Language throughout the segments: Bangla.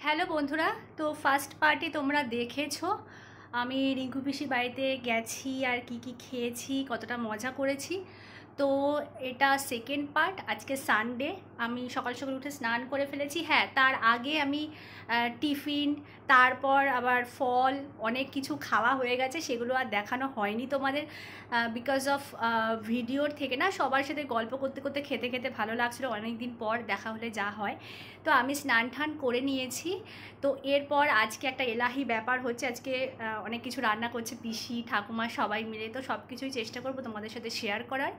হ্যালো বন্ধুরা, তো ফার্স্ট পার্টে তোমরা দেখেছো আমি রিঙ্কু পিসির বাড়িতে গেছি আর কি কি খেয়েছি, কতটা মজা করেছি। তো এটা সেকেন্ড পার্ট। আজকে সানডে, আমি সকাল সকাল উঠে স্নান করে ফেলেছি। হ্যাঁ, তার আগে আমি টিফিন, তারপর আবার ফল, অনেক কিছু খাওয়া হয়ে গেছে, সেগুলো আর দেখানো হয়নি তোমাদের বিকজ অফ ভিডিওর থেকে না, সবার সাথে গল্প করতে করতে খেতে খেতে ভালো লাগছিলো, অনেক দিন পর দেখা হলে যা হয়। তো আমি স্নান টান করে নিয়েছি। তো এরপর আজকে একটা এলাহি ব্যাপার হচ্ছে, আজকে অনেক কিছু রান্না করছে পিসি ঠাকুমা সবাই মিলে। তো সব কিছুই চেষ্টা করব তোমাদের সাথে শেয়ার করার।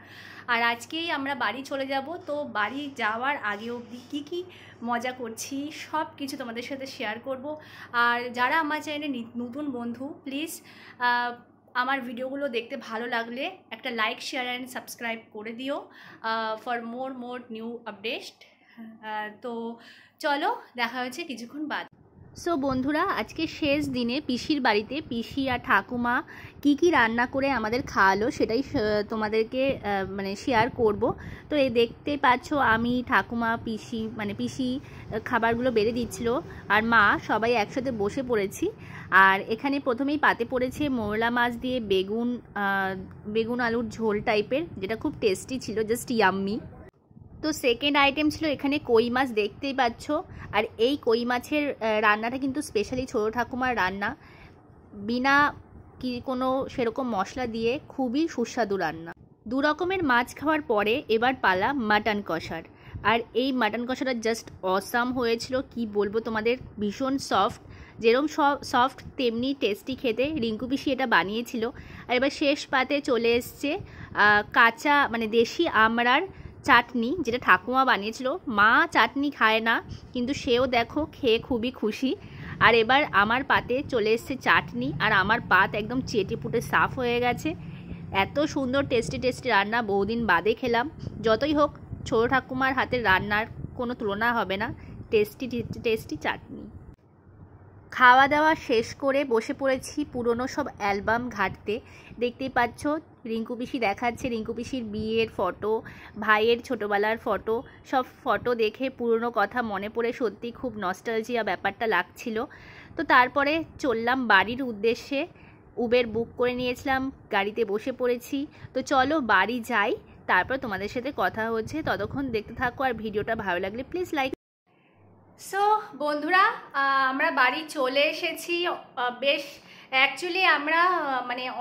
আর আজকেই আমরা বাড়ি চলে যাব। তো বাড়ি যাওয়ার আগে অবধি কী কী মজা করছি সব কিছু তোমাদের সাথে শেয়ার করব। আর যারা আমার চ্যানেলে নতুন বন্ধু, প্লিজ আমার ভিডিওগুলো দেখতে ভালো লাগলে একটা লাইক, শেয়ার অ্যান্ড সাবস্ক্রাইব করে দিও ফর মোর নিউ আপডেট। তো চলো, দেখা হচ্ছে কিছুক্ষণ বাদ। সো বন্ধুরা, আজকে শেষ দিনে পিসির বাড়িতে পিসি আর ঠাকুমা কি কি রান্না করে আমাদের খাওয়ালো সেটাই তোমাদেরকে মানে শেয়ার করব। তো এই দেখতে পাচ্ছ, আমি ঠাকুমা পিসি খাবারগুলো বেড়ে দিচ্ছিল, আর মা সবাই একসাথে বসে পড়েছি। আর এখানে প্রথমেই পাতে পড়েছে মোরলা মাছ দিয়ে বেগুন আলুর ঝোল টাইপের, যেটা খুব টেস্টি ছিল, জাস্ট ইয়াম্মি। তো সেকেন্ড আইটেম ছিল এখানে কই মাছ, দেখতেই পাচ্ছ। আর এই কই মাছের রান্নাটা কিন্তু স্পেশালি ছোটো ঠাকুমার রান্না, বিনা কোনো সেরকম মশলা দিয়ে, খুবই সুস্বাদু রান্না। দু রকমের মাছ খাওয়ার পরে এবার পালা মাটন কষার। আর এই মাটন কষাটা জাস্ট অসাম হয়েছিল, কি বলবো তোমাদের, ভীষণ সফট। যেরকম সফট তেমনি টেস্টি খেতে। রিঙ্কু পিসি এটা বানিয়েছিল। আর এবার শেষ পাতে চলে এসছে কাঁচা দেশি আমড়ার চাটনি, যেটা ঠাকুমা বানিয়েছিল। মা চাটনি খায় না, কিন্তু সেও দেখো খেয়ে খুবই খুশি। আর এবার আমার পাতে চলে এসছে চাটনি, আর আমার পাত একদম চেটে পুটে সাফ হয়ে গেছে। এত সুন্দর টেস্টি টেস্টি রান্না বহুদিন বাদে খেলাম। যতই হোক, ছোটো ঠাকুমার হাতের রান্নার কোনো তুলনা হবে না। টেস্টি টেস্টি চাটনি। খাওয়া দাওয়া শেষ করে বসে পড়েছি পুরনো সব অ্যালবাম ঘাঁটতে। দেখতেই পাচ্ছ, রিঙ্কু পিসি দেখাচ্ছে রিঙ্কু পিসির বিয়ের ফটো, ভাইয়ের ছোটোবেলার ফটো। সব ফটো দেখে পুরনো কথা মনে পড়ে সত্যি খুব নস্টালজিয়া ব্যাপারটা লাগছিল। তো তারপরে চললাম বাড়ির উদ্দেশ্যে। উবের বুক করে নিয়েছিলাম, গাড়িতে বসে পড়েছি। তো চলো বাড়ি যাই, তারপর তোমাদের সাথে কথা হচ্ছে। ততক্ষণ দেখতে থাকো, আর ভিডিওটা ভালো লাগলে প্লিজ লাইক। সো বন্ধুরা, আমরা বাড়ি চলে এসেছি। বেশ অ্যাকচুয়ালি আমরা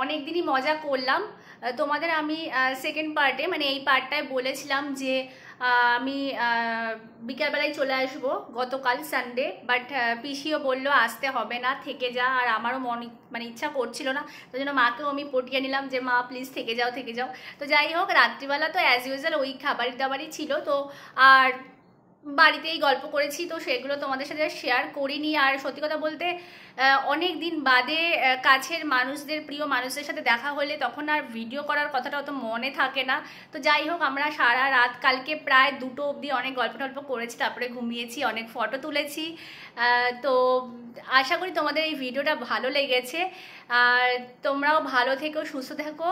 অনেক দিনই মজা করলাম। তোমাদের আমি সেকেন্ড পার্টে এই পার্টটায় বলেছিলাম যে আমি বিকালবেলায় চলে আসবো গতকাল সানডে, বাট পিসিও বলল আসতে হবে না, থেকে যা। আর আমারও ইচ্ছা করছিল না, তো জন্য মাকেও আমি পটিয়ে নিলাম যে মা প্লিজ থেকে যাও থেকে যাও। তো যাই হোক, রাত্রিবেলা তো অ্যাজ ইউজুয়াল ওই খাবারই দাবারই ছিল। তো আর বাড়িতেই গল্প করেছি, তো সেগুলো তোমাদের সাথে শেয়ার করিনি। আর সত্যি কথা বলতে, অনেক দিন বাদে কাছের মানুষদের, প্রিয় মানুষদের সাথে দেখা হলে তখন আর ভিডিও করার কথাটা অত মনে থাকে না। তো যাই হোক, আমরা সারা রাত কালকে প্রায় 2টো অবধি অনেক গল্প টল্প করেছি, তারপরে ঘুমিয়েছি, অনেক ফটো তুলেছি। তো আশা করি তোমাদের এই ভিডিওটা ভালো লেগেছে, আর তোমরাও ভালো থেকো, সুস্থ থেকো।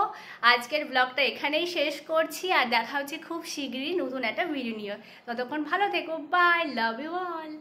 আজকের ব্লগটা এখানেই শেষ করছি, আর দেখা হচ্ছে খুব শীঘ্রই নতুন একটা ভিডিও নিয়ে। ততক্ষণ ভালো থেকো, বাই, লাভ ইউ অল।